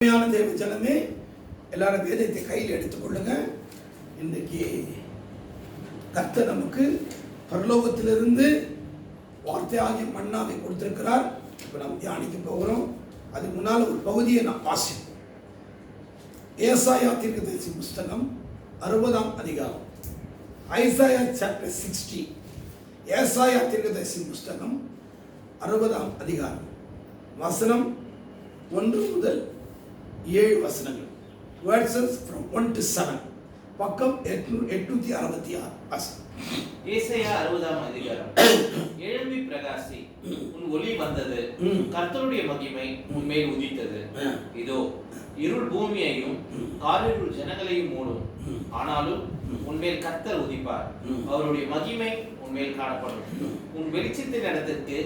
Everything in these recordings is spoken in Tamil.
தேவ ஜனமே எல்லாரும் வேதத்தை கையில் எடுத்துக்கொள்ளுங்க. இன்றைக்கு கர்த்தர் நமக்கு பரலோகத்திலிருந்து வார்த்தையாகிய மன்னாவை கொடுத்திருக்கிறார். இப்போ நாம் தியானிக்க போகிறோம். அதுக்கு முன்னால் ஒரு பகுதியை நாம் வாசிப்போம். ஏசாயா தீர்க்கதரிசி புஸ்தகம் 60ஆம் அதிகாரம், ஐசாயா சாப்டர் 60. ஏசாயா தீர்க்கதரிசி புஸ்தகம் 60ஆம் அதிகாரம், வசனம் 1 முதல் 7 வசனங்கள். Verses from 1 to 7. பக்கம் 866 வசனம். ஏசாயா 60ஆம் அதிகாரம். எழும்பி பிரகாசி, உன் ஒளி வந்தது, கர்த்தருடைய மகிமை உன்மேல் உதித்தது. இதோ இருள் பூமியையும் காரிருள் ஜனங்களையும் மூடும், ஆனாலும் உன்மேல் கர்த்தர் உதிப்பார், அவருடைய மகிமை உன்மேல் காணப்படும். உன் வெளிச்சத்தின் இடத்திற்கு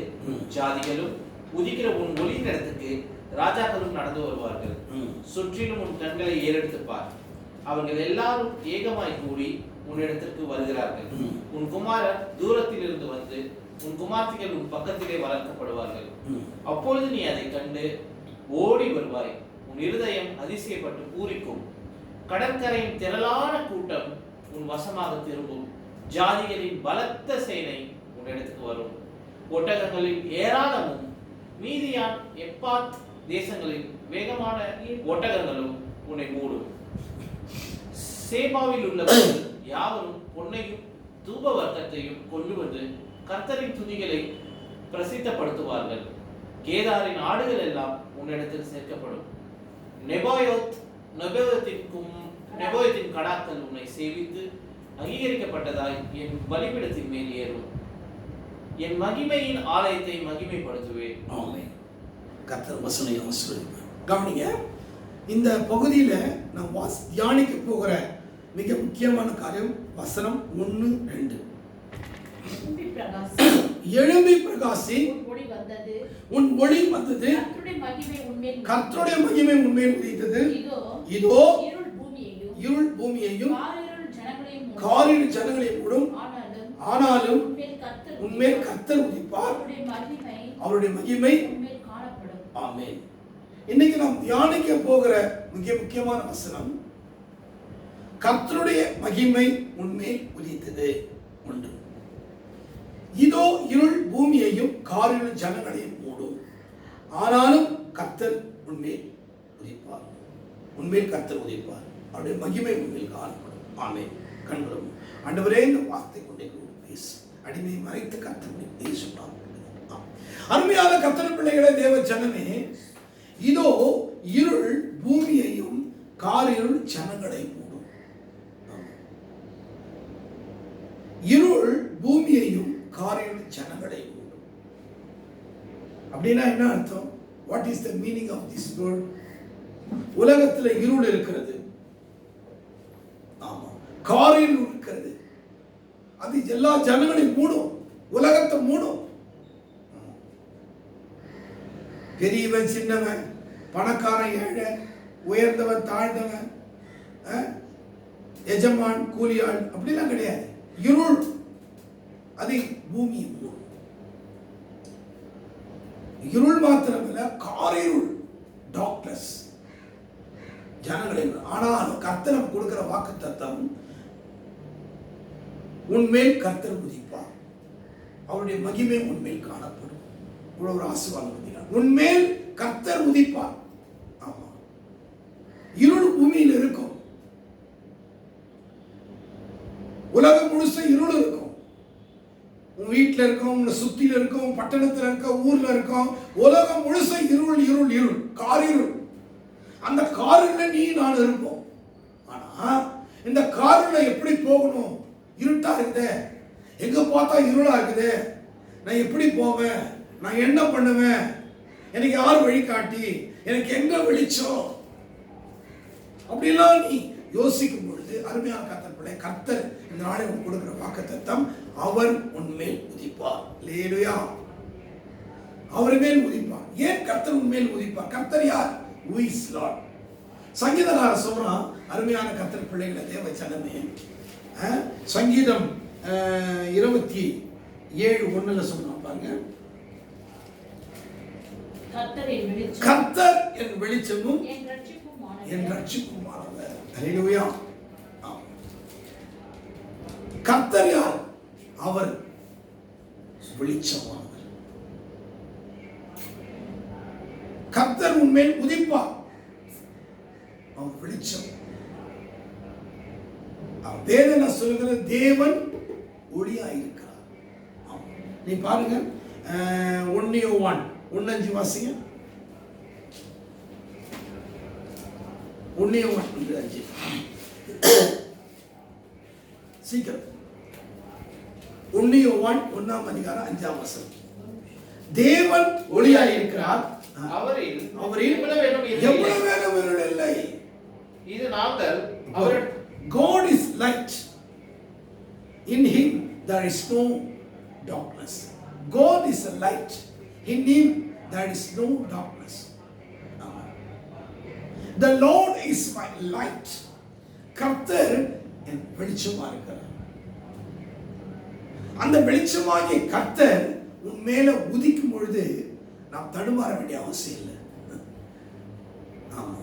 ஜாதிகளும் உதிக்கிற உன் ஒளியின் இடத்துக்கு ராஜாக்களும் நடந்து வருவார்கள். சுற்றிலும் உன் கண்களை ஏறெடுத்துப்பார், அவர்கள் எல்லாரும் ஏகமாய் கூடி உன்னிடத்திற்கு வருகிறார்கள். உன் குமாரர் தூரத்தில் இருந்து வந்து உன் குமார்த்திகள் உன் பக்கத்திலே வளர்க்கப்படுவார்கள். அப்பொழுது நீ அதை கண்டு ஓடி வருவாய், உன் இருதயம் அதிசயப்பட்டு பூரிக்கும். கடற்கரையின் திரளான கூட்டம் உன் வசமாக திரும்பும், ஜாதிகளின் பலத்த சேனை உன்னிடத்துக்கு வரும். ஒட்டகங்களின் ஏராளமும் மீதியான் எப்பாத் தேசங்களின் வேகமான ஒட்டகங்களும் உன்னை மூடும். சேபாவில் உள்ளவர்கள் யாவரும் பொன்னையும் தூப வர்க்கத்தையும் கொண்டு வந்து கர்த்தரின் துதிகளை பிரசித்தப்படுத்துவார்கள். கேதாரின் ஆடுகள் எல்லாம் உன்னிடத்தில் சேர்க்கப்படும். நெபோயத்தின் கடாக்கள் உன்னை சேவித்து அங்கீகரிக்கப்பட்டதாய் என் பலிபீடத்தின் மேல் ஏறும். என் மகிமையின் ஆலயத்தை மகிமைப்படுத்துவேன். ஆமென். கர்த்தர் வசனம் ஆசீர்வதிப்பார். கவனிங்க, இந்த பகுதியில் நாம் தியானிக்க போகிற மிக முக்கியமான காரியம் வசனம் 1, 2. எழும்பி பிரகாசி, உன் ஒளி வந்தது, கர்த்தருடைய மகிமை உன்மேல் உதித்தது. இதோ இருள் பூமியையும் காரிருள் ஜனங்களையும் மூடும், ஆனாலும் உன்மேல் கர்த்தர் உதிப்பார், அவருடைய மகிமை. ஆமென். இன்னைக்கு நாம் தியானிக்க போகிற மிக முக்கியமான வசனம், கர்த்தருடைய மகிமை உன்மேல் உதித்தது. 1. இதோ இருள் பூமியையும் காரிருள் ஜனங்களையும் மூடும், ஆனாலும் கர்த்தர் உன்மேல் உதிப்பார், உன்மேல் கர்த்தர் உதிப்பார், அவருடைய மகிமை உன்மேல் காணப்படும். ஆமென். கண்களும் ஆண்டவரே, இந்த வார்த்தை கொண்டே பேசு, அடிமை மறைத்து கர்த்தருடைய பேசுவார். அருமையான கர்த்தர் பிள்ளைகளே, தேவ ஜனமே, இதோ இருள் பூமியையும் காரிருள் ஜனங்களை மூடும். இருள் பூமியையும் காரிருள் ஜனங்களை மூடும். அப்படின்னா என்ன அர்த்தம்? What is the meaning of this word? உலகத்தில் இருள் இருக்கிறது, ஆமா, காரிருள் இருக்கிறது, அது எல்லா ஜனங்களையும் மூடும், உலகத்தை மூடும். பெரியவன் சின்னவன், பணக்காரன் ஏழை, உயர்ந்தவன் தாழ்ந்தவன், எஜமான் கூலியாள், அப்படிலாம் கிடையாது. இருள் அது பூமி மூடும். இருள் மாத்திரமல்ல, காரிருள், டார்க்னஸ், ஜனங்களை. ஆனால் கர்த்தர் கொடுக்கிற வாக்குத்தத்தம், உன்மேல் கர்த்தர் உதிப்பார், அவருடைய மகிமை உன்மேல் காணப்படும். இவ்வளவு ஒரு ஆசீர்வாதம். உன்மேல் கர்த்தர் உதிப்பார். ஆமா, இருள் பூமியில் இருக்கும், உலகம் முழுச இருள் இருக்கும். உன் வீட்டில் இருக்கும், உன்னை சுத்தில இருக்கும், பட்டணத்தில் இருக்க, ஊர்ல இருக்கும், உலகம் முழுச இருள் இருள் இருள், காரிருள். அந்த காரில் நீ நான் இருப்போம். ஆனா இந்த காரில் எப்படி போகணும்? இருட்டா இருக்குதே, எங்க பார்த்தா இருளா இருக்குதே, நான் எப்படி போவேன், நான் என்ன பண்ணுவேன், எனக்கு யார் வழிகாட்டி, எனக்கு எங்க வெளிச்சம், அப்படிலாம் நீ யோசிக்கும் பொழுது, அருமையான கர்த்தர் பிள்ளை, கர்த்தர் இந்த நாளை உனக்கு கொடுக்கிற வாக்குத்தத்தம், அவர் உன்மேல் உதிப்பார். அல்லேலூயா. அவர் மேல் உதிப்பார். ஏன் கர்த்தர் உன்மேல் உதிப்பார்? கர்த்தர் யார்? Who is Lord? சங்கீதக்காரர் சொல்றான், அருமையான கர்த்தர் பிள்ளைகளை, தேவ ஜனமே, சங்கீதம் 27:1 சொல்றான் பாருங்க, கர்த்தர் என் வெளிச்சமும் என் ரட்சிப்புமானவர். ஹல்லேலூயா. கர்த்தர் யார்? அவர் வெளிச்சமானவர். கர்த்தர் உன்மேல் உதிப்பார். அவர் வெளிச்சம். வேதனை சொல்லுகிற தேவன் ஒளியாயிருக்கிறார். நீ பாருங்க 1:1 வாசிங்க. 1:1 சீக்கிரம். 1:1 அதிகாரம் 5ஆம் வசனம். தேவன் ஒளியாயிருக்கிறார். அவரில் எவ்வளவு வேணும் இருள் இல்லை. இது நாங்கள் அவர் God is light. In him there is no darkness. God is a light. In him there is no darkness. The Lord is my light. கர்த்தர் என் வெளிச்சமா இருக்கிறார். அந்த வெளிச்சமாகிய கர்த்தர் உன் மேல உதிக்கும் பொழுது நாம் தடுமாற வேண்டிய அவசியம் இல்லை. ஆமா,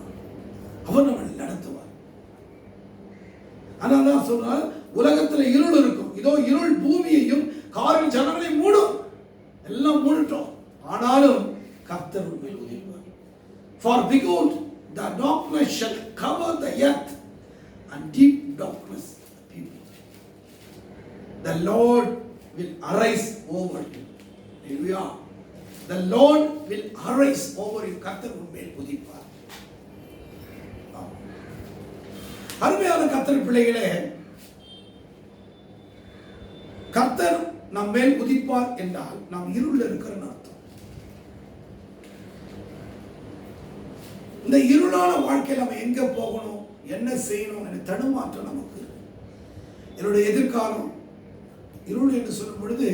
அவர் நம்மை நடத்துவார். ஆனால் தான் சொல்றார், உலகத்துல இருள் இருக்கும். இதோ இருள் பூமியையும் காரில் ஜனங்களையும் மூடும். எல்லாம் மூடிட்டோம், ஆனாலும் கர்த்தர் உண்மையில் உதிப்பார். For behold, the darkness shall cover the earth and deep darkness the people. The Lord will arise over you. Hallelujah. The Lord will arise over you. கர்த்தர் உண்மையில் உதிப்பார். அருமையான கர்த்தர் பிள்ளைகளே, கர்த்தர் நம் மேல் உதிப்பார் என்றால் நாம் இருள் இருக்கிற அர்த்தம். இந்த இருளான வாழ்க்கையில் நம்ம எங்க போகணும், என்ன செய்யணும் என்ற தடுமாற்றம் நமக்கு. என்னுடைய எதிர்காலம் இருள் என்று சொல்லும் பொழுது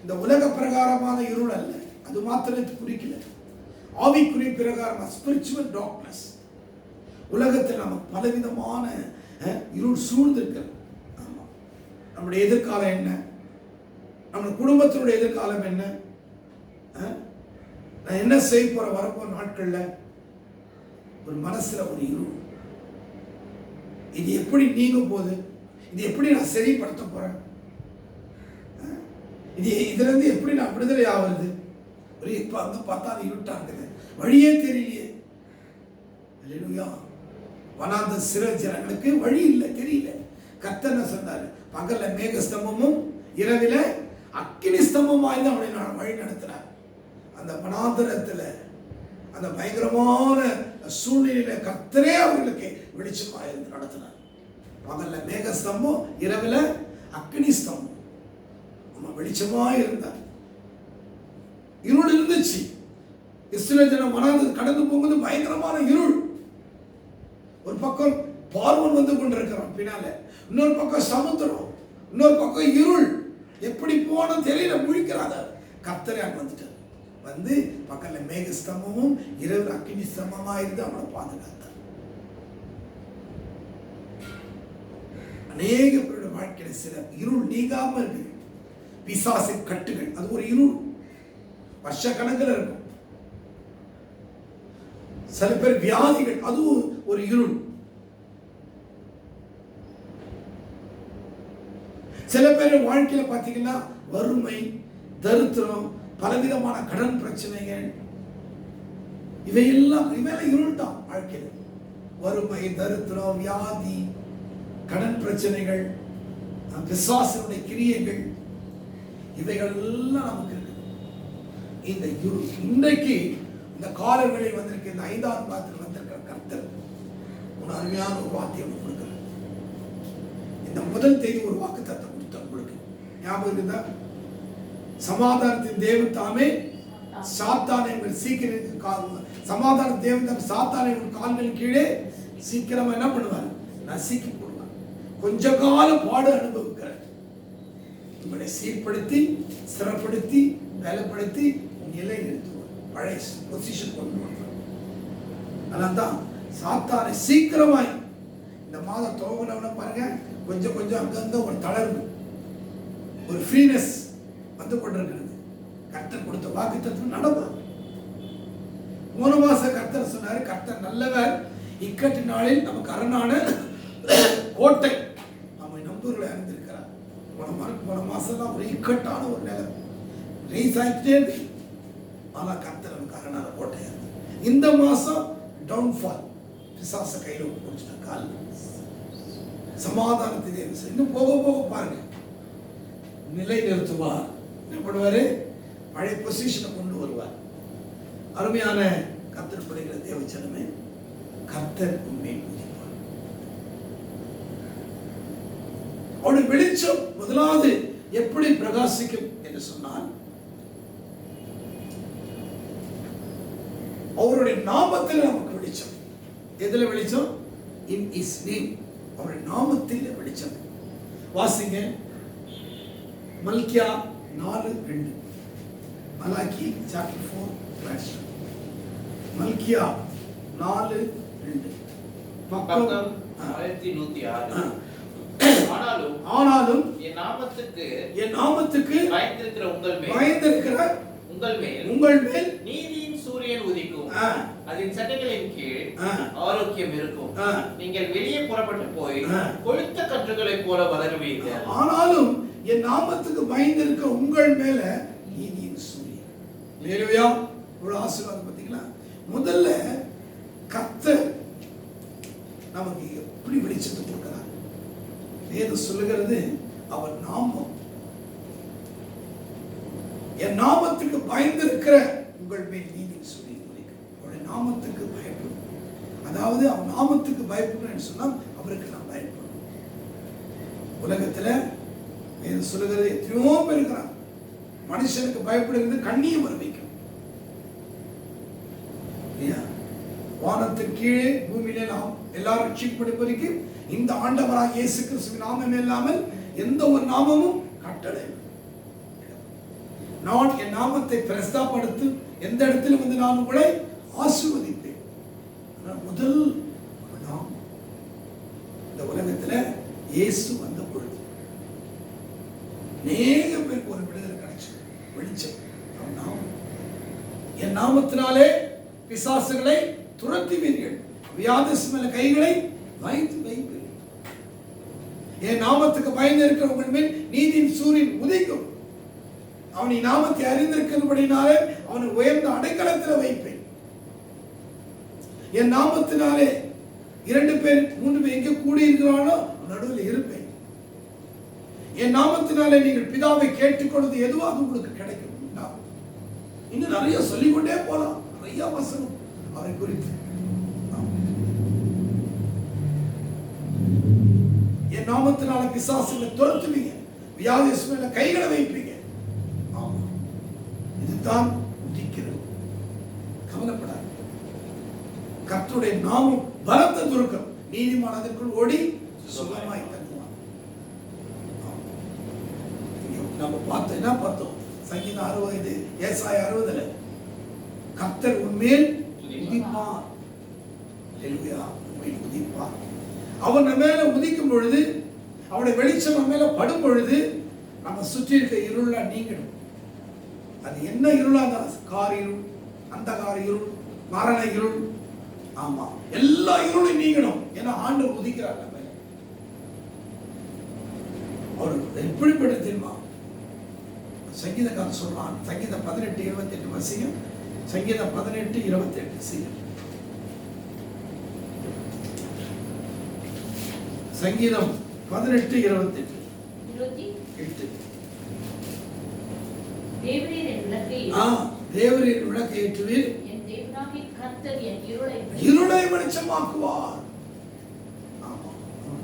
இந்த உலக பிரகாரமான இருள் அல்ல, அது மாத்திரம் குறிக்கல. ஆவிக்குரிய பிரகாரமான ஸ்பிரிச்சுவல் டார்க்னஸ். உலகத்தில் நமக்கு பலவிதமான இருள் சூழ்ந்திருக்கிறது. ஆமா, நம்முடைய எதிர்காலம் என்ன, நம்ம குடும்பத்தினுடைய எதிர்காலம் என்ன, நான் என்ன செய்ய போற வரப்போற நாட்கள்ல ஒரு மனசுல ஒரு இருள். இது எப்படி நீங்க போகுது, இது எப்படி நான் சரிப்படுத்த போறேன், இதுல இருந்து எப்படி நான் விடுதலை ஆகுறது, ஒரு இப்ப அங்க பார்த்தா இருட்டா இருக்குது, வழியே தெரியலையே. அல்லேலூயா. வனாந்த சிறு ஜனங்களுக்கு வழி இல்லை, தெரியல. கர்த்தர் என்ன சொன்னாரு, பகல்ல மேக ஸ்தம்பமும் இரவில அக்கினி ஸ்தம்பமாய் தான் அவனை வழி நடத்தினார். அந்த வனாந்தரத்துல அந்த பயங்கரமான சூழ்நிலையில கர்த்தரே அவர்களுக்கு வெளிச்சமா இருந்து நடத்தினார். பகல்ல மேக ஸ்தம்பம், இரவில அக்கினி ஸ்தம்பம். நம்ம வெளிச்சமா இருந்தார். இருள் இருந்துச்சு. இஸ்ரவேல் ஜனம் வனாந்தரம் கடந்து போகும்போது பயங்கரமான இருள். ஒரு பக்கம் பார்வன் வந்து கொண்டிருக்கிறான் பின்னால, இன்னொரு பக்கம் சமுத்திரம், இன்னொரு பக்கம் இருள். எப்படி போனோம் தெரியல, முழிக்கிறாங்க. கர்த்தரே அங்க வந்துட்டார். வந்து பக்கத்துல மேக ஸ்தம்பமும் இரவு அக்கினி ஸ்தம்பமா இருந்து அவனை பாதுகாத்தார். அநேக பேருடைய வாழ்க்கையில சில இருள் நீங்காம இருக்கு. பிசாசு கட்டுகள், அது ஒரு இருள், வருஷ கணக்கில் இருக்கும். சில பேர் வியாதிகள், அதுவும் ஒரு இருள். சில பேர் வாழ்க்கையில பாத்தீங்கன்னா வறுமை, தரித்திரம், பலவிதமான கடன் பிரச்சனைகள், இவையெல்லாம் இருள் தான் வாழ்க்கையில. வறுமை, தரித்திரம், வியாதி, கடன் பிரச்சனைகள், பிசாசுடைய கிரியைகள், இவைகள் எல்லாம் நமக்கு இருக்கு. இந்த இருள் இன்றைக்கு இந்த காலங்களில் வந்திருக்க இந்த 5ஆம் பாதத்தில் வந்திருக்கிற கர்த்தர் ஒரு அருமையான ஒரு வார்த்தையை கொடுக்கிறார். இந்த முதல் தேதி ஒரு வாக்குத்தத்தம் கொடுத்தார் உங்களுக்கு. ஞாபகம் இருக்குதா? சமாதானத்தின் தேவன் தாமே சாத்தானை உங்கள் சீக்கிரம் சமாதான தேவன் தாமே சாத்தானை உங்கள் கால்களின் கீழே சீக்கிரமா என்ன பண்ணுவார், நசுக்கி போடுவார். கொஞ்ச காலம் பாடு அனுபவிக்கிறார். உங்களை சீர்படுத்தி, ஸ்திரப்படுத்தி, பலப்படுத்தி நிலை நிறுத்துவார். பழைய பொசிஷன் கொண்டு வருவார். அதனால்தான் சாத்தானை சீக்கிரமாய் இந்த மாதம் துவங்கினவன பாருங்க, கொஞ்சம் கொஞ்சம் அங்கங்க ஒரு தளர்வு, ஒரு ஃப்ரீனஸ் வந்து கொண்டிருக்கிறது. கர்த்தர் கொடுத்த வாக்குத்தத்தம் நடக்கும். 3 மாசம் கர்த்தர் சொன்னாரு, கர்த்தர் நல்லவர், இக்கட்டு நாளில் நமக்கு அரணான கோட்டை. நம்ம நம்பூர்ல இருந்திருக்கிறார். போன மாசம் தான் ஒரு இக்கட்டான ஒரு நிலம் ரைஸ் ஆகிட்டே இருக்கு. ஆனா கர்த்தர் நமக்கு அரணான கோட்டையா இருக்கு. இந்த மாசம் டவுன்ஃபால், பிசாச கையில பிடிச்சிட்ட கால் சமாதானத்தை இன்னும் போக போக பாருங்க நிலை நிறுத்துவார். என்ன பண்ணுவாரு? பழைய பொசிஷனை கொண்டு வருவார். அருமையான கர்த்தர் பிள்ளைகிற தேவச்சனமே, கர்த்தர் உண்மை உதிப்பார். அவருடைய வெளிச்சம் முதலாவது எப்படி பிரகாசிக்கும் என்று சொன்னால், அவருடைய நாமத்தில் நமக்கு வெளிச்சம். எதுல வெளிச்சம்? இன் இஸ் நேம், அவருடைய நாமத்தில் வெளிச்சம். வாசிங்க மல்கியா 4:2. மலாக்கி சாப்டர் 4 மல்கியா 4:2. பக்கம் 1106. ஆனாலும் என் நாமத்துக்கு பயந்திருக்கிற உங்கள் மேல் நீதியின் சூரியன் உதிக்கும், அதன் சட்டைகளின் கீழ் ஆரோக்கியம் இருக்கும். நீங்கள் வெளியே புறப்பட்டு போய் கொழுத்த கன்றுகளை போல வளருவீர்கள். ஆனாலும் என் நாமத்துக்கு பயந்திருக்க உங்கள் மேல நீதியின் சூரியன். ஹல்லேலூயா. ஒரு ஆசீர்வாதம் பார்த்தீங்களா? முதல்ல கர்த்தர் நமக்கு எப்படி வெளிச்சத்தை கொடுக்கிறார்? வேதம் சொல்லுகிறது, அவர் நாமம், என் நாமத்துக்கு பயந்திருக்கிற உங்கள் மேல் நீதியின் சூரியன் உதிக்கும். அவருடைய நாமத்துக்கு பயப்படும். அதாவது அவன் நாமத்துக்கு பயப்படணும்னு சொன்னால் அவருக்கு நான் பயப்படணும். உலகத்துல வேதம் சொல்லுகிறது, எத்தனையோ பேர் இருக்கிறான், மனுஷனுக்கு பயப்படுகிறது கண்ணியம் வர வைக்கும். வானத்தின் கீழே பூமியிலே நாம் எல்லாரும் ரட்சிக்கப்படுவதற்கு இந்த ஆண்டவராக இயேசு கிறிஸ்துவின் நாமம் இல்லாமல் எந்த ஒரு நாமமும் கட்டளை. நான் என் நாமத்தை பிரஸ்தாபடுத்து எந்த இடத்திலும் வந்து நான் உங்களை ஆசீர்வதிப்பேன். முதல் நாமம். இந்த உலகத்துல இயேசு வந்த பொழுது அநேக பேருக்கு ஒரு விடுதலை கிடைச்சது. வெளிச்சம் நாமம். என் நாமத்தினாலே பிசாசுகளை துரத்துவீர்கள், வியாதிஸ் மேல கைகளை வைத்து வைப்பீர்கள். என் நாமத்துக்கு பயந்து இருக்கிற உங்கள் மேல் நீதியின் சூரியன் உதிக்கும். அவனை நாமத்தை அறிந்திருக்கிறபடினாலே அவனை உயர்ந்த அடைக்கலத்தில் வைப்பேன். என் நாமத்தினாலே 2 பேர் 3 பேர் எங்கே கூடியிருக்கிறானோ நடுவில் இருப்பேன். என் நாமத்தினாலே நீங்கள் பிதாவை கேட்டுக்கொள்வது எதுவாக உங்களுக்கு கிடைக்கும். இன்னும் நிறைய சொல்லிக்கொண்டே போலாம், நிறைய வசனம் அவரை குறித்து. என் நாமத்தினால பிசாசுகளை துரத்துவீங்க, வியாதிஸ் மேல கைகளை வைப்பீங்க. ஆமா, இதுதான் உதிக்கிறது. கவலைப்படாது. கர்த்தருடைய நாமம் பலத்த துருக்கம், நீதிமான் அதற்குள் ஓடி சுகமாய் தங்குவான். நம்ம பார்த்தோம், என்ன பார்த்தோம்? சங்கீதம் 60, ஏசாயா 60. கர்த்தர் உன்மேல் உதிப்பார். ஹல்லேலூயா. உன்மேல் உதிப்பார். அவர் நம்ம மேல உதிக்கும் பொழுது, அவருடைய வெளிச்சம் நம்ம மேல படும் பொழுது, நம்ம சுற்றி இருக்க இருளா நீங்கிடும். அது என்ன இருளா இருந்தாலும், கார் இருள், அந்தகார இருள், மரண இருள், ஆமா, எல்லா இருளும் நீங்கணும். ஏன்னா ஆண்டவர் உதிக்கிறார் நம்ம. அவர் எப்படிப்பட்ட தெரியுமா? சங்கீதக்காரன் சொல்றான், சங்கீதம் 18:28 வசியம். சங்கீதம் 18:28 செய்யும். சங்கீதம் 18:28. தேவரீர் விளக்கை ஏற்றுவீர், இருளை வெளிச்சமாக்குவார்.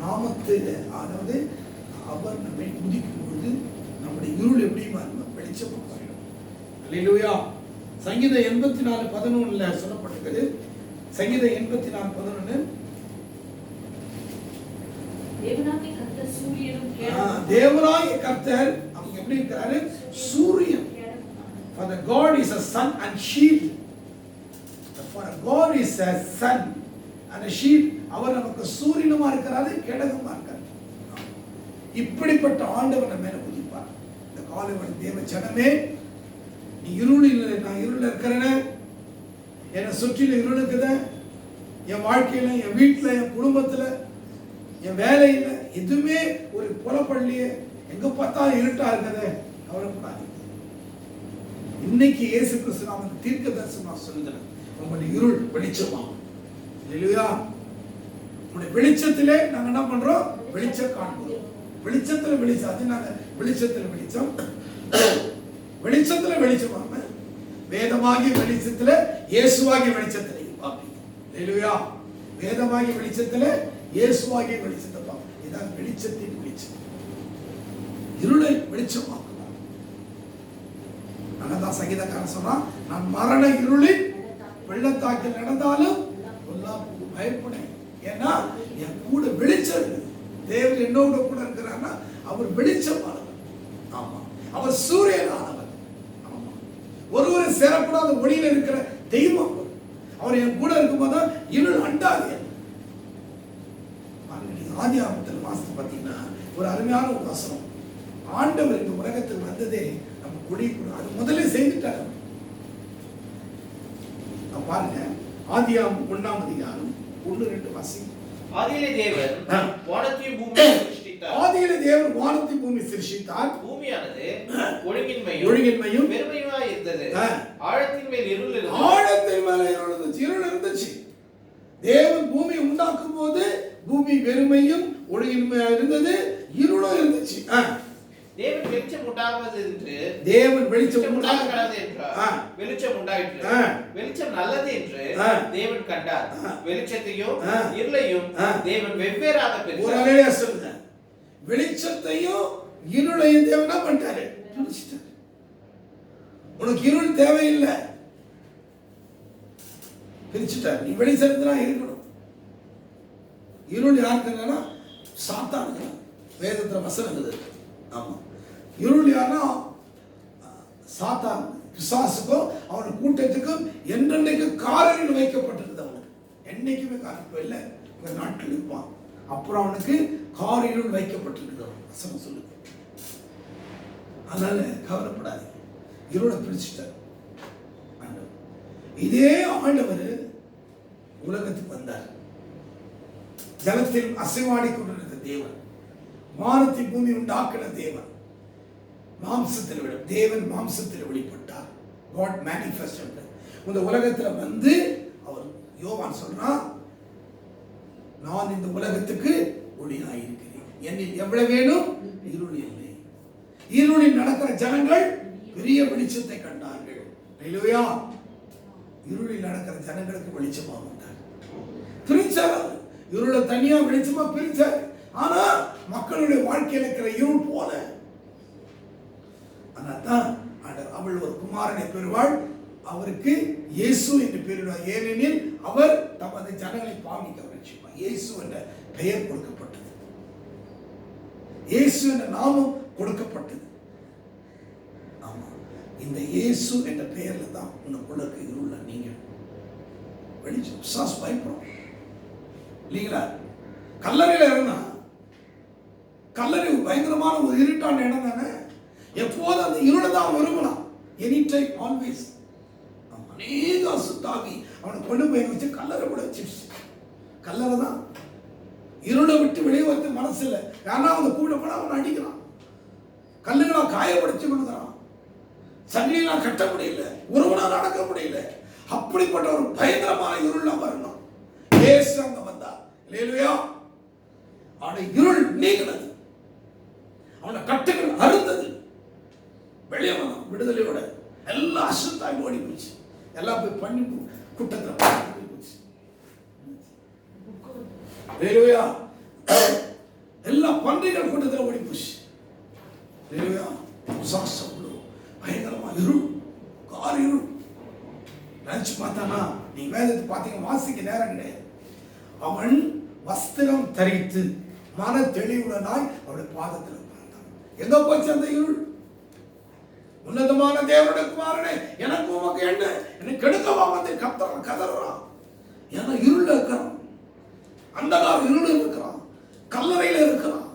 நாமத்தில், அதாவது அவர் நம்மை உதிக்கும் பொழுது நம்முடைய இருள் எப்படி வெளிச்சமாகிடும். அல்லேலூயா. சங்கீதம் 84:11 சொல்லப்பட்டிருக்கிறது. சங்கீதம் 84:11. தேவனாகிய கர்த்தர் அவங்க எப்படி இருக்கிறாரு? சூரியன். For the God is a sun and shield. For God is a sun and a shield. அவர் நமக்கு சூரியனுமா இருக்கிறாரு, கேடகமா இருக்காரு. இப்படிப்பட்ட ஆண்டவர் நம்ம மேல உதிப்பார். இந்த காலைவன் தேவ ஜனமே, நீ இருளில், நான் இருளில் இருக்கிறேன், என்னை சுற்றிலும் இருள் இருக்குதே, என் வாழ்க்கையில, என் வீட்டுல, என் குடும்பத்துல, என் வேலையில எதுவுமே ஒரு புலப்படலையே, எங்க பார்த்தாலும் இருட்டா இருக்குதே, கவலைப்படாது. இன்னைக்கு இயேசு கிறிஸ்து நாம தீர்க்க தரிசனம் சொல்லுகிறேன், உங்களுடைய இருள் வெளிச்சமாகும். இல்லையா? உங்களுடைய வெளிச்சத்திலே நாங்க என்ன பண்றோம்? வெளிச்சம் காண்கிறோம். வெளிச்சத்துல வெளிச்சம், அது நாங்க வெளிச்சத்துல வெளிச்சம், வெளிச்சத்துல வெளிச்சமாம வேதமாகிய வெளிச்சத்துல இயேசுவாகிய வெளிச்சத்துல பார்ப்பீங்க. இல்லையா? வேதமாகிய வெளிச்சத்துல இயேசுவாகிய வெளிச்சத்தை பார்ப்போம். இதான் வெளிச்சத்தின் வெளிச்சம். இருளை வெளிச்சமாக்குவார். அதான் சங்கீதக்காரன் சொன்னான், நான் மரண இருளில் வெள்ளத்தாக்கில் நடந்தாலும் பயப்படேன். ஏன்னா என் கூட வெளிச்சம் இருக்குது. தேவன் என்னோட கூட இருக்கிறான்னா அவர் வெளிச்சமானவர். ஆமா, அவர் சூரியனானவர். ஆமா, ஒருவரை சேரப்படாத ஒளியில இருக்கிற தெய்வம் அவர் என் கூட இருக்கும்போது இருள் அண்டாது. ஆதியாகமத்தில் வாசித்து பார்த்தீங்கன்னா ஒரு அருமையான ஒரு வசனம். ஆண்டவர் இந்த உலகத்தில் வந்ததே நம்ம குடி அது முதல்ல செய்துட்டாரு. பாருங்க, ஆதியாகமம் 1ஆம் அதிகாரம் 1-2 வாசி. ஆதியிலே தேவன் வானத்தையும் பூமியையும் சிருஷ்டித்தார். ஆதியிலே தேவன் வானத்தையும் பூமியையும் சிருஷ்டித்தார். பூமியானது ஒழுங்கின்மையும் வெறுமையுமாய் இருந்தது. ஆழத்தின் மேல் இருள் இருந்தது. ஆழத்தின் மேல் இருள் இருந்துச்சு. தேவன் பூமியை உண்டாக்கும் போது பூமி வெறுமையும் ஒழுங்கின்மையா இருந்தது, இருளும் இருந்துச்சு. தேவன் வெளிச்சம் உண்டாவது என்று தேவன் வெளிச்சம் உண்டாகக்கூடாது என்றார். வெளிச்சம் உண்டாயிற்று. வெளிச்சம் நல்லது என்று தேவன் கண்டார். வெளிச்சத்தையும் இருளையும் தேவன் வெவ்வேறாக பிரித்தார். சொல்லுங்க, வெளிச்சத்தையும் இருளையும் தேவன் என்ன பண்ணிட்டாரு? பிரிச்சிட்டாரு. உனக்கு இருள் தேவையில்லை, பிரிச்சுட்டார். நீ வெளிச்சத்துல இருக்கணும். இருள் யாருக்குன்னா சாத்தானுங்க. வேதத்துல வசனம் இருக்குது. ஆமா, இருள் யாருன்னா சாத்தான், பிசாசுக்கும் அவன் கூட்டத்துக்கும் என்றென்னைக்கு காரில் வைக்கப்பட்டிருந்தது. அவனுக்கு என்னைக்குமே காரில் இல்லை, இந்த நாட்டில் இருப்பான். அப்புறம் அவனுக்கு காரில் வைக்கப்பட்டிருக்குது. வசனம் சொல்லுது. அதனால கவலைப்படாது, இருளை பிரிச்சுட்டார். இதே ஆண்டவர் உலகத்துக்கு வந்தார். ஜலத்தில் அசைவாடி கொண்டிருந்த தேவன், வானத்தின் பூமி உண்டாக்கின தேவன், மாம்சத்தில் தேவன் மாம்சத்தில் வெளிப்பட்டார். God manifested. இந்த உலகத்தில் வந்து அவர், யோவான் சொல்றான், நான் இந்த உலகத்துக்கு ஒளியாயிருக்கிறேன், என்னில் எவ்வளவு வேணும் இருள் இல்லை. இருளில் நடக்கிற ஜனங்கள் பெரிய வெளிச்சத்தை கண்டார்கள். அல்லேலூயா. இருளில் நடக்கிற ஜனங்களுக்கு வெளிச்சமாக வந்தார். பிரிச்சார், இருளை தனியா வெளிச்சமா பிரிச்சார். ஆனா மக்களுடைய வாழ்க்கையில் இருக்கிற இருள் போல. அதனால்தான் அவள் ஒரு குமாரனை பெறுவாள், அவருக்கு இயேசு என்று பெயரிடுவார். ஏனெனில் அவர் தமது ஜனங்களை பாவிக்க ரட்சிப்பார். இயேசு என்ற பெயர் கொடுக்கப்பட்டது, இயேசு என்ற நாமம் கொடுக்கப்பட்டது. ஆமா, இந்த இயேசு என்ற பெயர்ல தான் உனக்குள்ள இருள் நீங்க வெளிச்சம். பிசாசு பயப்படும் இல்லைங்களா? கல்லறையில இருந்தா, கல்லறை பயங்கரமான ஒரு இருட்டான இடம் தானே. எப்போது அந்த இருளை தான் விரும்பலாம். Any time, always. அநேக அசுத்தாவி அவனை கொண்டு போய் வச்சு கல்லறை கூட வச்சிருச்சு. கல்லறை தான் இருளை விட்டு வெளியே வந்து மனசு இல்லை. யாரா அவனை கூட போனா அவனை அடிக்கிறான், கல்லுகளா காயப்படுத்தி கொடுக்குறான், சங்கிலாம் கட்ட முடியல, ஒருவனா நடக்க முடியல. அப்படிப்பட்ட ஒரு பயங்கரமான இருள் வரணும். இயேசு அங்க வந்தா. அல்லேலூயா. அவனை இருள் நீங்கினது, அவனை கட்டுகள் அறுந்தது, வெளியே வந்தான் விடுதலையோட. எல்லா அசுத்தாய் ஓடி போச்சு, எல்லாம் போய் பண்ணி கூட்டத்தில் போச்சு. அல்லேலூயா. எல்லா பன்றிகள் கூட்டத்தில் ஓடி போச்சு. அல்லேலூயா. பயங்கரமா இருள், கார் இருள். நினைச்சு பார்த்தானா, நீ வேதத்தை பார்த்தீங்க, வாசிக்க நேரம் கிடையாது. அவன் வஸ்திரம் தரித்து மன தெளிவுடனாய் அவருடைய பாதத்தில் பார்த்தான். எங்க போச்சு அந்த இருள்? உன்னதமான தேவனுடைய குமாரனே, எனக்கு உமக்கு என்ன, எனக்கு கெடுக்கவா வந்து கதறான். ஏன்னா இருள் இருக்கிறான், அந்தகார இருள் இருக்கிறான், கல்லறையில இருக்கிறான்,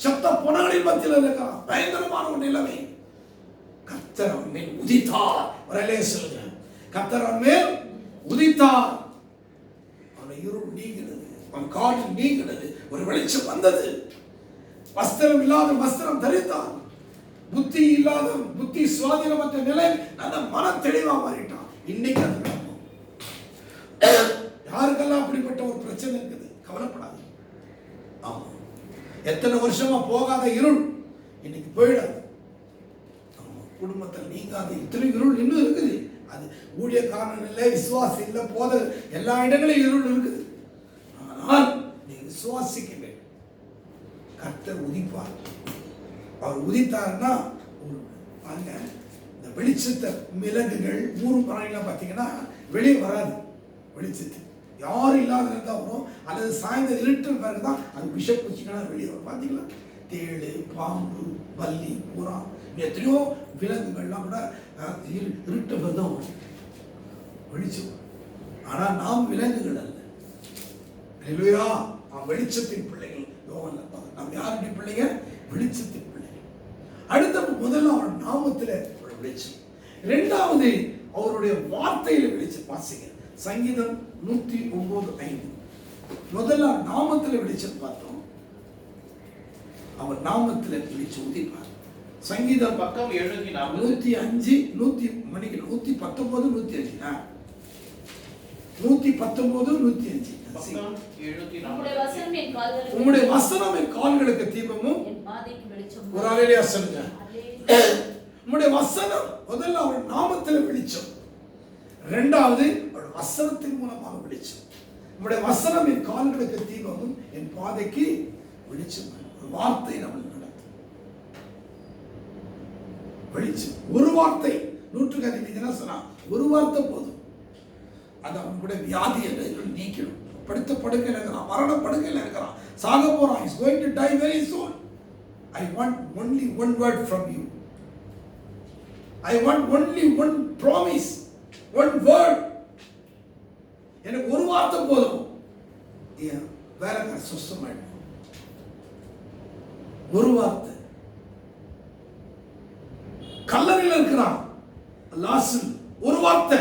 சத்த புனகளின் மத்தியில் இருக்கிறான். பயங்கரமான ஒரு நிலைமை. கர்த்தர் அவன் மேல் உதித்தார். வரலே சொல்லுங்க, கர்த்தர் அவன் மேல் உதித்தார். அவன் இருள் நீங்கினது, அவன் காற்று நீங்கினது, ஒரு வெளிச்சம் வந்தது. வஸ்திரம் இல்லாத வஸ்திரம் தரித்தான். புத்தி இல்லாத புத்தி சுவாதீனமற்ற நிலை நல்ல மன தெளிவா மாறிட்டான். இன்னைக்கு அது நடக்கும். யாருக்கெல்லாம் அப்படிப்பட்ட ஒரு பிரச்சனை இருக்குது கவலைப்படாது. ஆமா, எத்தனை வருஷமா போகாத இருள் இன்னைக்கு போயிடாது. குடும்பத்தில் நீங்காத இத்தனை இருள் இன்னும் இருக்குது. அது ஊழியக்காரன் இல்லை, விசுவாசி இல்லை, போத எல்லா இடங்களிலும் இருள் இருக்குது. ஆனால் நீங்க விசுவாசிக்க வேண்டும். கர்த்தர் உதிப்பார். அவர் உதித்தார்னா பாருங்க, இந்த வெளிச்சத்தை மிளகுகள் ஊர் மரங்கள்லாம் பார்த்தீங்கன்னா வெளியே வராது. வெளிச்சத்து யாரும் இல்லாத இருந்தால் வரும், அல்லது சாய்ந்த இருட்டு பிறகு தான் அது விஷப்பூச்சினா வெளியே வரும். பார்த்தீங்களா, தேடு, பாம்பு, பல்லி, புறா, எத்தனையோ விலங்குகள்லாம் கூட இருட்டு தான் வெளிச்சம். ஆனால் நாம் விலங்குகள் அல்ல. இல்லையா, நாம் வெளிச்சத்தின் பிள்ளைகள். நாம் யாருடைய பிள்ளைங்க? வெளிச்சத்தின் பிள்ளைகள். அடுத்த முதல்ல அவர் நாமத்தில் ஒரு வெளிச்சம், இரண்டாவது அவருடைய வார்த்தையில வெளிச்சம். வாசிங்க சங்கீதம் 109:5. முதல்ல நாமத்தில் வெளிச்சம் பார்த்தோம். அவர் நாமத்தில் வெளிச்சம் உதிப்பார். சங்கீதம் பக்கம் 705 105 119 105 119 உம்முடைய வசனம் என் கால்களுக்கு தீபமும் ஒரு அலையிலே சொல்லுங்க. உம்முடைய வசனம் முதல்ல அவர் நாமத்தில் வெளிச்சம், இரண்டாவது அவர் வசனத்தின் மூலமாக வெளிச்சம். உம்முடைய வசனம் என் கால்களுக்கு தீபமும் என் பாதைக்கு வெளிச்சம். ஒரு வார்த்தை நம்ம நடத்தும் வெளிச்சம். ஒரு வார்த்தை 100க்கு அதிகம் சொன்னா ஒரு வார்த்தை போதும். அது அவன் கூட வியாதி நீக்கிடும். படுத்த படுக்கையில் இருக்கிறான், மரண படுக்கையில் இருக்கிறான், சாக போறான். He's going to die very soon. I want only one word from you. I want only one promise, one word. எனக்கு ஒரு வார்த்தை போதும், வேற சுத்தமாயிடும். ஒரு வார்த்தை. கல்லறையில் இருக்கிறான் லாசரு, ஒரு வார்த்தை,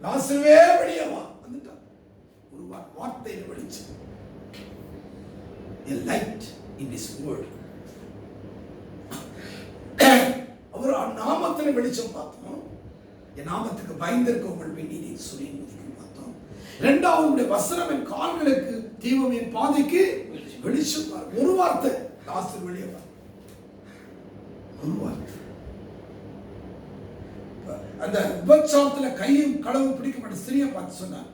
லாசருவே வெளியே வா வந்துட்டான். ஒரு வார்த்தையில் வெளிச்சம். A light in his word. அவர் நாமத்தில் வெளிச்சம் பார்த்தோம். என் நாமத்துக்கு பயந்திருக்க உங்கள் நீதி சூரியன் உதிக்கும் பார்த்தோம். இரண்டாவது வசனம் என் கால்களுக்கு தீபம் என் பாதைக்கு வெளிச்சம். ஒரு வார்த்தை, லாசரு வெளியே வா. ஒரு வார்த்தை. அந்த விபச்சாரத்துல கையும் களவு பிடிக்கப்பட்ட ஸ்திரியை பார்த்து சொன்னார்,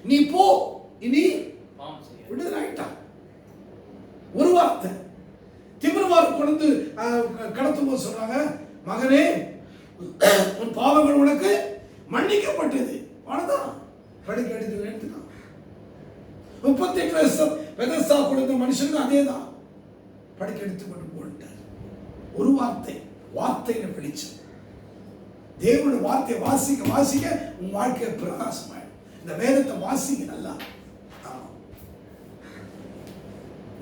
நீ போ, இனி விடுதலை ஆயிட்டா. ஒரு வார்த்தை. திமிர்வார் கொண்டு கடத்தும் போது சொல்றாங்க, மகனே உன் பாவங்கள் உனக்கு மன்னிக்கப்பட்டது. அவ்வளவுதான். படுக்க எடுத்துதான் 38 வருஷம் பெதஸ்தா கொடுத்த மனுஷனுக்கு அதே தான். படுக்க எடுத்துக்கொண்டு போட்டார். ஒரு வார்த்தை, வார்த்தையில வெளிச்சம். தேவனுடைய வார்த்தையை வாசிக்க வாசிக்க உன் வாழ்க்கை பிரகாசமாயிடும். இந்த வேதத்தை வாசிங்க நல்லா.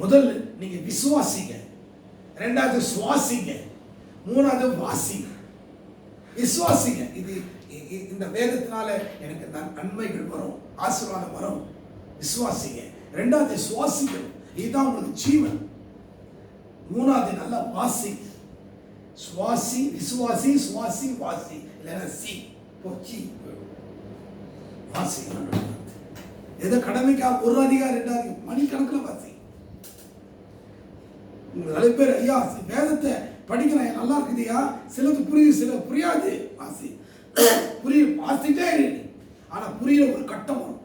முதல்ல நீங்க விசுவாசிங்க, இரண்டாவது சுவாசிங்க, மூணாவது வாசிங்க. விசுவாசிங்க. இது இந்த வேதத்தினால எனக்கு நன்மைகள் வரும், ஆசீர்வாதம் வரும். விசுவாசிங்க. இரண்டாவது சுவாசிக்கணும், இதுதான் உங்களுக்கு ஜீவன். மூணாவது நல்லா வாசிங்க. சுவாசி, விசுவாசி, சுவாசி, வாசி. இல்லைன்னா சி போச்சி வாசி. எதை கடமைக்காக ஒரு அதிகாரம் ரெண்டாவது மணிக்கணக்கில் வாசி. நிறைய பேர் ஐயா வேதத்தை படிக்கிறேன் நல்லா இருக்குதுயா, சிலது புரியுது சில புரியாது. வாசி, புரியும், வாசிட்டே இருக்கு. ஆனா புரியுற ஒரு கட்டம் வரும்,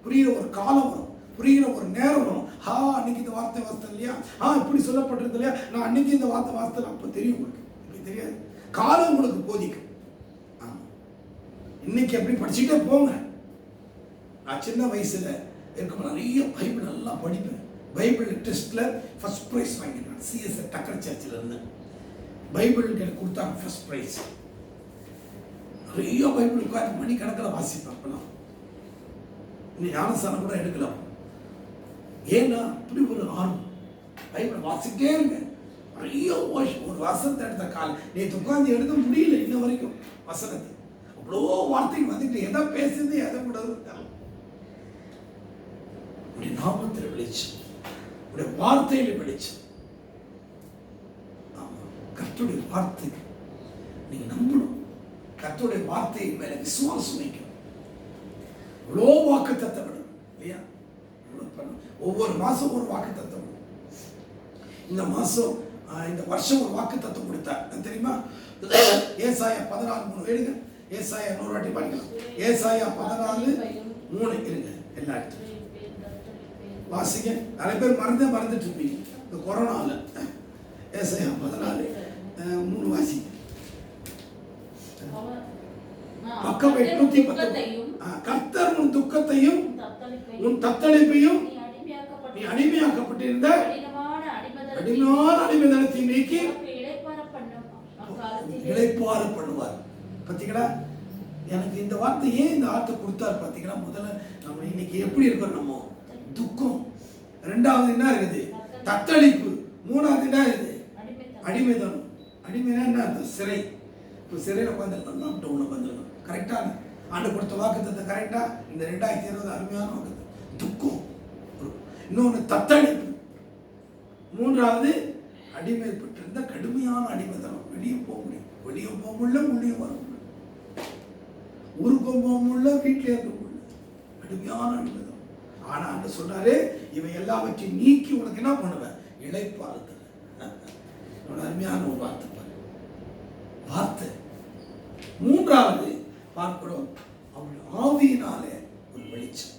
புரியுற ஒரு காலம் வரும், புரியுற ஒரு நேரம் வரும். அன்னைக்கு இந்த வார்த்தை வாசித்தேன் இல்லையா, இப்படி சொல்லப்பட்டிருந்த இல்லையா, நான் அன்னைக்கு இந்த வார்த்தை வாசித்தேன். அப்போ தெரியும் உங்களுக்கு, இப்படி தெரியாது. காலம் உங்களுக்கு போதிக்கும். இன்னைக்கு அப்படி படிச்சுட்டே போங்க. நான் சின்ன வயசுல இருக்கும் நிறைய பைபிள் நல்லா படிப்பேன். பைபிள் டெஸ்ட்ல ஃபர்ஸ்ட் ப்ரைஸ் வாங்கினேன். சிஎஸ் டக்கர் சர்ச்சில் இருந்தேன். பைபிள் எனக்கு கொடுத்தாங்க ஃபர்ஸ்ட் ப்ரைஸ். நிறைய பைபிள் உட்காந்து மணிக்கணக்கில் வாசிப்பேன். அப்பெல்லாம் இன்னும் ஞானஸ்தானம் கூட எடுக்கலாம். ஏன்னா அப்படி ஒரு ஆர்வம். பைபிளை வாசிக்கிட்டே இருங்க. நிறைய ஒரு வசனத்தை எடுத்த கால் நேற்று உட்காந்து எடுக்க முடியல இன்ன வரைக்கும் வசனத்தை. அவ்வளோ வார்த்தைகள் வந்துட்டு எதை பேசுது எதை கூடாது உடைய நாமத்தில் வெளிச்சம், உடைய வார்த்தையில வெளிச்சம். ஆமா, கர்த்தருடைய வார்த்தை நீங்க நம்பணும். கர்த்தருடைய வார்த்தையை மேல விசுவாசம் வைக்கணும். இவ்வளோ வாக்கு தத்தம் இல்லையா? ஒவ்வொரு மாசம் ஒரு வாக்கு தத்தம். இந்த மாசம் இந்த வருஷம் ஒரு வாக்கு தத்தம் கொடுத்தார் தெரியுமா? ஏசாயா 14:3 எடுங்க. ஏசாயா 100 வாட்டி படிக்கலாம். ஏசாயா 14:3 இருங்க. எல்லா வாசிங்க. நிறைய பேர் மறந்துட்டு இருப்பீங்க இந்த கொரோனாவில். ஏசாயா 14:3 வாசிங்க. பக்கம் 810. கர்த்தர் உன் துக்கத்தையும் உன் தத்தளிப்பையும் நீ அடிமையாக்கப்பட்டிருந்த கடினமான அடிமைதனத்தை நீக்கி இளைப்பாற பண்ணுவார். பார்த்தீங்களா? எனக்கு இந்த வார்த்தை ஏன் இந்த வார்த்தை கொடுத்தார் பார்த்தீங்களா? முதல்ல நம்ம இன்னைக்கு எப்படி இருக்கோம்? நம்ம துக்கம், ரெண்டாவது என்ன இருக்குது? தத்தளிப்பு, மூணாவது என்ன இருக்குது? அடிமைதனம். அடிமைனா என்ன அர்த்தம்? சிறை. இப்போ சிறையில் உட்காந்துருக்கோம், லாக்டவுனில் உட்காந்துருக்கோம். கரெக்டான ஆண்டு கொடுத்த வாக்குத்தத்தை கரெக்டா? இந்த 2020 அருமையான வாக்குத்தம். துக்கம், இன்னொன்று தத்தளிப்பு, மூன்றாவது அடிமைப்பட்டிருந்த கடுமையான அடிமைதனம். வெளியே போக முடியும், வெளியே போக முடியல, உள்ளே வர முடியல, ஊருக்கு போக முடியல, வீட்டிலே இருக்க முடியல, கடுமையான அடிமைதனம். ஆனா அந்த சொல்றாரு, இவை எல்லாவற்றையும் நீக்கி உனக்கு என்ன பண்ணுவேன்? இளைப்பாறுதல். அருமையான ஒரு வார்த்தை வார்த்தை. மூன்றாவது பார்க்கிறோம், அவருடைய ஆவியினாலே ஒரு வெளிச்சம்.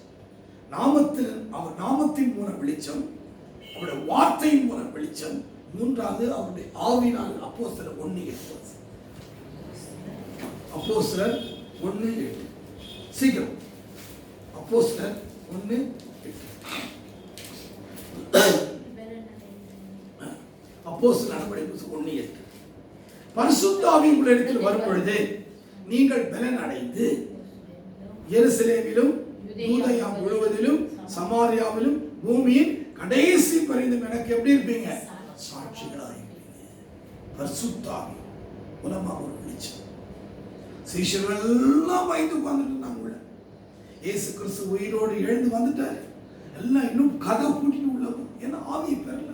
நாமத்தில், அவர் நாமத்தின் மூலம் வெளிச்சம், அவருடைய வார்த்தையின் மூலம் வெளிச்சம். மூன்றாவது அவருடைய ஆவியினால். அப்போஸ்தலர் 1:8. அப்போஸ்தலர் 1:8. சீக்கிரம். அப்போஸ்தலர் 1:8. அப்போஸ்தலர் நடவடிக்கை 1:8. பரிசுத்த ஆவி உங்களிடத்தில் வரும் பொழுது நீங்கள் பலன் அடைந்து எருசலேமிலும் யூதேயா முழுவதிலும் சமாரியாவிலும் பூமியின் கடைசி பரிந்தும் எனக்கு எப்படி இருப்பீங்க? சாட்சிகளாக இருப்பீங்க. பரிசுத்த ஆவி மூலமா ஒரு வெளிச்சம். சீஷர்கள் எல்லாம் பயந்து உட்கார்ந்துட்டு இருந்தாங்க உள்ள. இயேசு கிறிஸ்து உயிரோடு எழுந்து வந்துட்டாரு. எல்லாம் இன்னும் கதை கூட்டிட்டு உள்ள. ஏன்னா ஆவியை பெறல.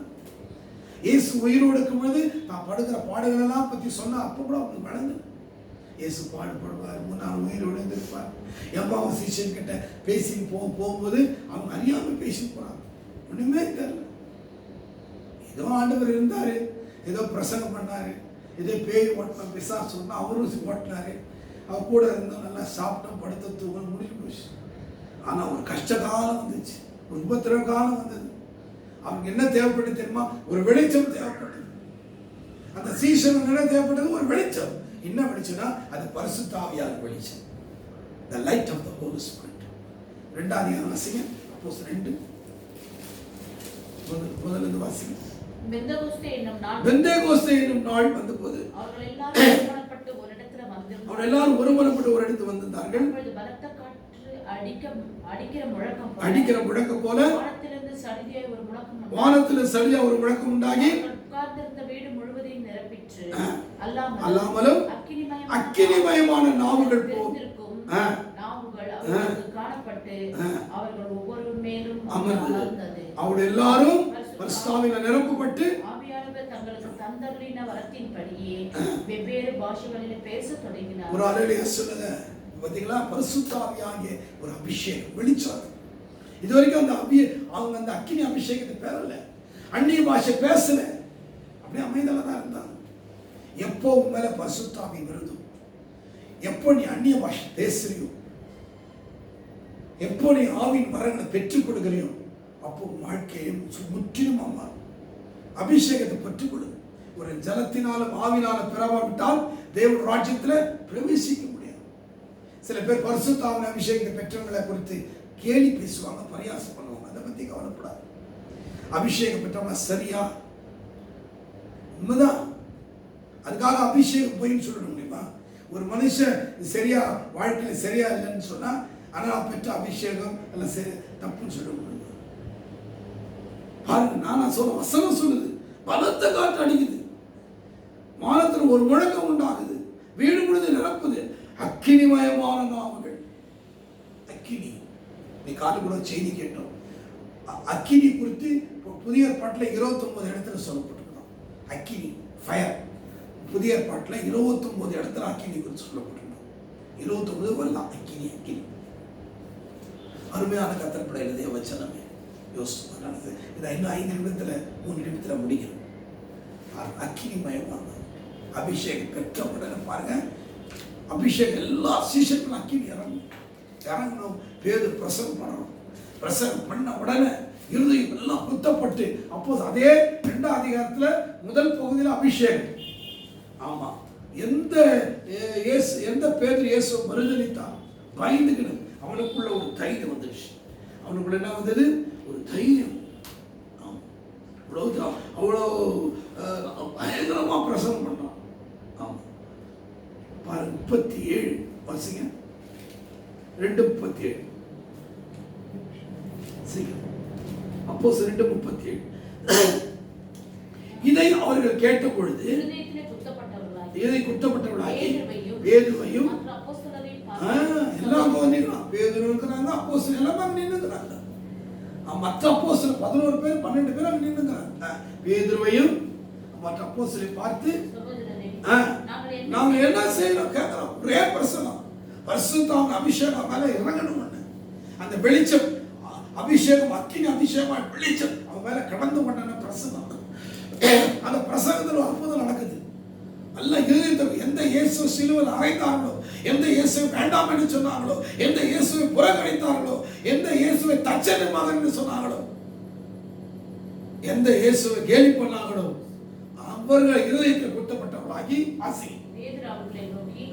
இயேசு உயிரோடு இருக்கும் பொழுது நான் படுகிற பாடுகள் எல்லாம் பத்தி சொன்னா அப்ப கூட அவங்களுக்கு வழங்கல. இயேசு பாடுபடுவார், 3 நாள் உயிரோடு இருந்திருப்பார். எம்மாவும் சீஷன் கிட்ட பேசி போகும்போது அவங்க அறியாமல் பேசி போறாங்க. ஒண்ணுமே தெரியல. ஏதோ ஆண்டவர் இருந்தாரு, ஏதோ பிரசங்கம் பண்ணாரு, ஏதோ பேய் ஓட்டின பிசாசு சொன்னா அவரும் ஓட்டினாரு. அவர் கூட இருந்தோம், நல்லா சாப்பிட்டோம், படுத்த தூக்கம் முடிஞ்சு போச்சு. ஆனா ஒரு கஷ்ட காலம் வந்துச்சு, ஒரு உபத்திரவ காலம் வந்தது. அவனுக்கு என்ன தேவைப்பட்டு தெரியுமா? ஒரு வெளிச்சம் தேவைப்பட்டது. அந்த சீசன் என்ன தேவைப்பட்டது? ஒரு வெளிச்சம். என்ன வெளிச்சம்னா அது பரிசுத்த ஆவியார் வெளிச்சம். The light of the Holy Spirit. ரெண்டாவது வாசிங்க. அப்போஸ்தலர் 2 முதல்ல வாசிங்க. பெந்தேகோஸ்தே என்னும் நாள் வந்தபோது அவர்கள் எல்லாரும் ஒருமனப்பட்டு ஒரு இடத்துல வந்திருந்தார்கள். அடிக்கிற முழக்கம் போல வானத்திலிருந்து சடிதியாய் ஒரு முழக்கம் உண்டாகி வீடு முழுவதையும் நிரப்பிற்று. அல்லாமலும் அக்கினிமயமான நாவுகள் காணப்பட்டு அவர்கள் ஒவ்வொரு மேலும் அமர்ந்தது. அவர்கள் எல்லாரும் பரிசுத்தாவினால் நிரப்பப்பட்டு ஆவியானவர் தங்களுக்கு தந்தருளின வரத்தின்படியே வெவ்வேறு பாஷைகளில் பேசத் தொடங்கினார். ஒரு அல்லேலூயா சொல்லுங்க. பாத்தீங்களா? பரிசுத்த ஆவியாகிய ஒரு அபிஷேகம், வெளிச்சம். இதுவரைக்கும் அவங்க அந்த அக்கினி அபிஷேகத்தை பெறல, அந்நிய பாஷை பேசல, அப்படியே அமைதலா தான் இருந்தாங்க. எப்போ உன் மேல பரிசுத்த ஆவி வருதோ, எப்போ நீ அந்நிய பாஷை பேசுறியோ, எப்போ நீ ஆவியின் வரங்களை பெற்றுக் கொடுக்கிறியோ, அப்போ வாழ்க்கையும் முற்றிலும் மாறும். அபிஷேகத்தை பெற்றுக் கொடு. ஒரு ஜலத்தினாலும் ஆவினாலும் பெறவாவிட்டால் தேவன் ராஜ்யத்தில் பிரவேசிக்க முடியாது. சில பேர் பரிசுத்த ஆவியின் அபிஷேகத்தை பெற்றவங்களை குறித்து கேலி பேசுவாங்க, பரியாசம் பண்ணுவாங்க. அதை பத்தி கவலைப்படாது. அபிஷேகம் பெற்றவங்க சரியா? உண்மைதான். அதுக்காக அபிஷேகம் போயின்னு சொல்ல முடியுமா? ஒரு மனுஷன் சரியா வாழ்க்கையில் சரியா இல்லைன்னு சொன்னா ஆனால் பெற்ற அபிஷேகம் எல்லாம் சரி தப்புன்னு சொல்ல முடியும். பாருங்க, நான் சொல்ல வசனம் சொல்லுது, பலத்த காற்று அடிக்குது, வானத்தில் ஒரு முழக்கம் உண்டாகுது, வீடு முழுது நிரப்புது, அக்கினிமயமான நாமங்கள். அக்கினி, நீ காலை கூட செய்தி கேட்டோம். அக்கினி குறித்து புதிய ஏற்பாட்டில் 29 இடத்துல சொல்லப்பட்டிருக்கோம். அக்கினி, ஃபயர். புதிய ஏற்பாட்டில் 29 இடத்துல அக்கினி குறித்து சொல்லப்பட்டிருக்கோம். 29 வரலாம். அக்கினி, அக்கினி. அருமையான கத்தர்பட எழுதிய வச்சனமே. யோசிச்சு இதை இன்னும் 5 நிமிடத்தில் 3 நிமிடத்தில் முடிக்கணும். அக்கினிமயமான அபிஷேகம் பெற்ற உடனே பாருங்க, அபிஷேகம் எல்லா சீசனுக்கும் அக்கினி இறங்கணும். பேது பிரசங்கம் பண்ணணும். பிரசங்கம் பண்ண உடனே இருதயம் எல்லாம் குத்தப்பட்டு, அப்போது அதே 2ஆம் அதிகாரத்தில் முதல் பகுதியில் அபிஷேகம். ஆமா, எந்த பேது இயேசு மறுதலித்தான், பயந்துக்கணும். அவனுக்குள்ள ஒரு தைரியம் வந்துடுச்சு. அவனுக்குள்ள என்ன வந்தது? ஒரு தைரியம். அவ்வளோ பயங்கரமா பிரசங்கம் பண்ணான். ஆமா, பாருங்க 37 வாசிங்க. 2:37. அப்போஸ்தலர் 2:37. இதை அவர்கள் கேட்ட பொழுது இதை குத்தப்பட்டவர்களாகி பேதுருவையும் எல்லாம் வந்துக்கிறான். பேதுரு இருக்கிறாங்க, அப்போஸ்தலர் எல்லாம் அங்கே நின்றுக்கிறாங்க. மற்ற அப்போஸ்தலர் 11 பேர் 12 பேர் அங்கே நின்றுக்கிறாங்க. பேதுருவையும் மற்ற அப்போஸ்தலரை பார்த்து நாங்க என்ன செய்யறோம் கேட்கிறோம். ஒரே பிரசனம், பரிசுத்த அபிஷேகம் மேல இறங்கணும். அந்த வெளிச்சம், அபிஷேகம், அக்கினி அபிஷேகம், வெளிச்சம் அவன் மேல கடந்து கொண்ட பிரசனம். அந்த பிரசங்கத்தில் ஒரு அற்புதம் நடக்குது. நல்லா இருதயத்தில் எந்த இயேசு சிலுவையில் அறைந்தார்களோ, எந்த இயேசுவை வேண்டாம் என்று சொன்னாங்களோ, எந்த இயேசுவை புறக்கணித்தார்களோ, எந்த இயேசுவை தச்சனை மகன் என்று சொன்னாங்களோ, எந்த இயேசுவை கேலி பண்ணாங்களோ, அவர்கள் இருதயத்தில் குத்தப்பட்டவர்களாகி வாசி. பேதுரு அவர்களை நோக்கி,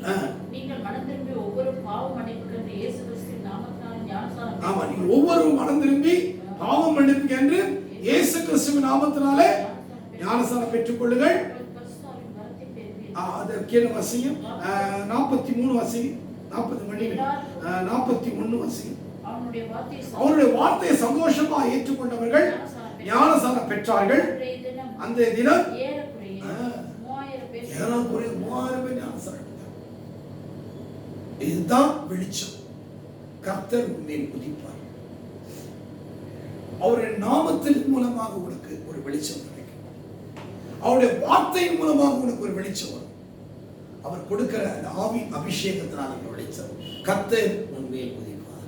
நீங்கள் மனம் திரும்பி ஒவ்வொரு பாவ மன்னிப்புக்கு என்று இயேசு கிறிஸ்துவின் நாமத்தினாலே ஞானஸ்நானம். ஆமா, நீங்கள் ஒவ்வொரு மனம் திரும்பி பாவம் மன்னிப்புக்கு என்று இயேசு கிறிஸ்துவின் நாமத்தினாலே ஞானஸ்நானம் பெற்றுக் கொள்ளுங்கள். அது கீழே வாசிங்க. 43 வாசிங்க. 40 மணி 41 வாசிங்க. அவருடைய வார்த்தையை சந்தோஷமா ஏற்றுக்கொண்டவர்கள் ஞானஸ்நானம் பெற்றார்கள். அந்த தினம் ஏறக்குறைய 3000 பேர் ஞானஸ்நானம் பெற்றார்கள். இதுதான் வெளிச்சம். கர்த்தர் உன்மேல் உதிப்பார். அவருடைய நாமத்தின் மூலமாக உனக்கு ஒரு வெளிச்சம் கிடைக்கும். அவருடைய வார்த்தையின் மூலமாக உனக்கு ஒரு வெளிச்சம் வரும். அவர் கொடுக்கிற அந்த ஆவி அபிஷேகத்தினால் அந்த வெளிச்சம். கர்த்தர் உன்மேல் உதிப்பார்.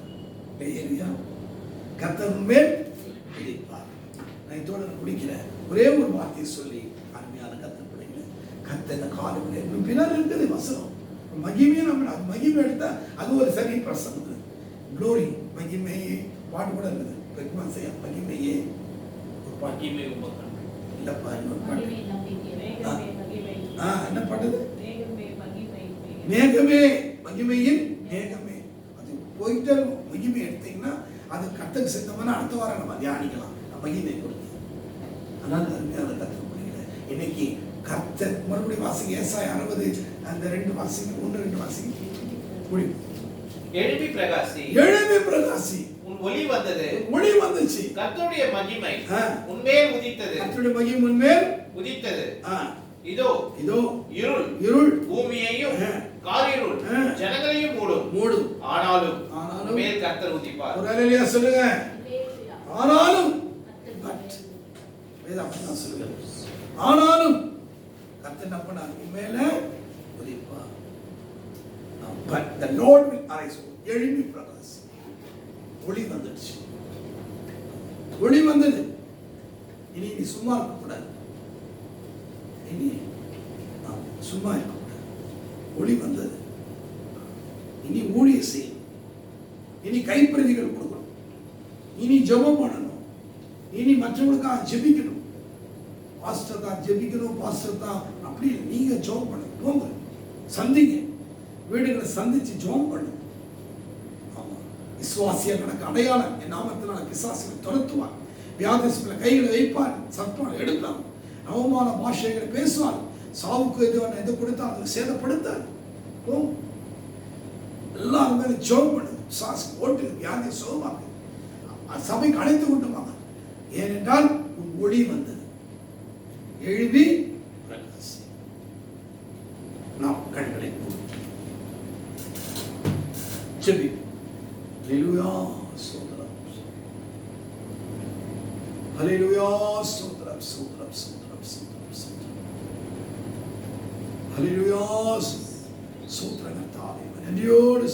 கர்த்தர் உன்மேல் உதிப்பார். நான் இதோட முடிக்கிற ஒரே ஒரு வார்த்தையை சொல்லி அருமையான கர்த்தர் பிள்ளைங்க, கர்த்தர் காலம் பின்னால் இருக்குது வசனம். மகிமையை நம்ம அது மகிமை எடுத்தா அது ஒரு சரி பிரசங்கம். க்ளோரி, மகிமையே பாட்டு கூட இருக்குது. மகிமையே ஒரு பாட்டு இல்லப்பா, இன்னொரு பாட்டு என்ன பாட்டுது? மேகமே, மகிமையின் மேகமே. அது போயிட்டு மகிமை எடுத்தீங்கன்னா அது கர்த்தருக்கு சித்தமான அடுத்த வாரம் நம்ம தியானிக்கலாம். மகிமை கொடுத்து அதனால கர்த்தர் பிள்ளைங்கள இன்னைக்கு கர்த்தர் மறுபடியும் வாசிங்க. ஏசாயா 60 அந்த 2 வாசிங்க. 1-2 வாசிங்க. முடியும். எழும்பி பிரகாசி, எழும்பி பிரகாசி, உன் ஒளி வந்தது, ஒளி வந்துச்சு. கர்த்தருடைய மகிமை உன்மேல் உதித்தது, கர்த்தருடைய மகிமை உன்மேல் உதித்தது. இதோ இதோ இருள் இருள் பூமியையும் காரிருள் ஜனங்களையும் மூடும். ஆனாலும் உன்மேல் கர்த்தர் உதிப்பார். ஒரு அல்லேலூயா சொல்லுங்க. ஆனாலும் வேதம் சொல்லுங்க. ஆனாலும் கர்த்தர் என்ன பண்ணார்? உன்மேல உதிப்பார். But the Lord will arise. எழும்பி பிரகாசி. ஒளி வந்துடுச்சு. ஒளி வந்தது. இனி நீ சும்மா இருக்க கூடாது. இனி சும்மா இருக்க கூடாது. ஒளி வந்தது. இனி ஊழிய செய்யணும். இனி கைப்பிரதிகள் கொடுக்கணும். இனி ஜெபம் பண்ணணும். இனி மற்றவங்களுக்காக ஜெபிக்கணும். பாஸ்டர் தான் ஜெபிக்கணும், பாஸ்டர் தான் அப்படி நீங்க ஜெபம் பண்ணுங்க. போங்க, சந்திங்க, வீடுகளை சந்திச்சு ஜெபம் பண்ணுங்க. ஆமா, விசுவாசியா நடக்க அடையாளம். என் நாமத்தினால பிசாசுகளை துரத்துவார். வியாதிஸ்களை கைகளை வைப்பார். சர்ப்பம் எடுக்கலாம். அவமான பாஷைகளை பேசுவார். சாவுக்கு எது கொடுத்தா அதை சேதப்படுத்தார். எல்லாரும் மேலே ஜெபம் பண்ணுங்க. பிசாசு ஓட்டு வியாதியை சுகமாக்கு. சபைக்கு அழைத்து கொண்டு வாங்க. ஏனென்றால் உன் ஒளி வந்தது. எழுதி பிரகாசி. நாம் கண்களை ஜெபி. ஹalleluya ஸ்தோத்திரம். ஹalleluya ஸ்தோத்திரம் ஸ்தோத்திரம் ஸ்தோத்திரம் ஸ்தோத்திரம் ஸ்தோத்திரம். ஹalleluya ஸ்தோத்திரம் கர்த்தாவே. நன்றியோடு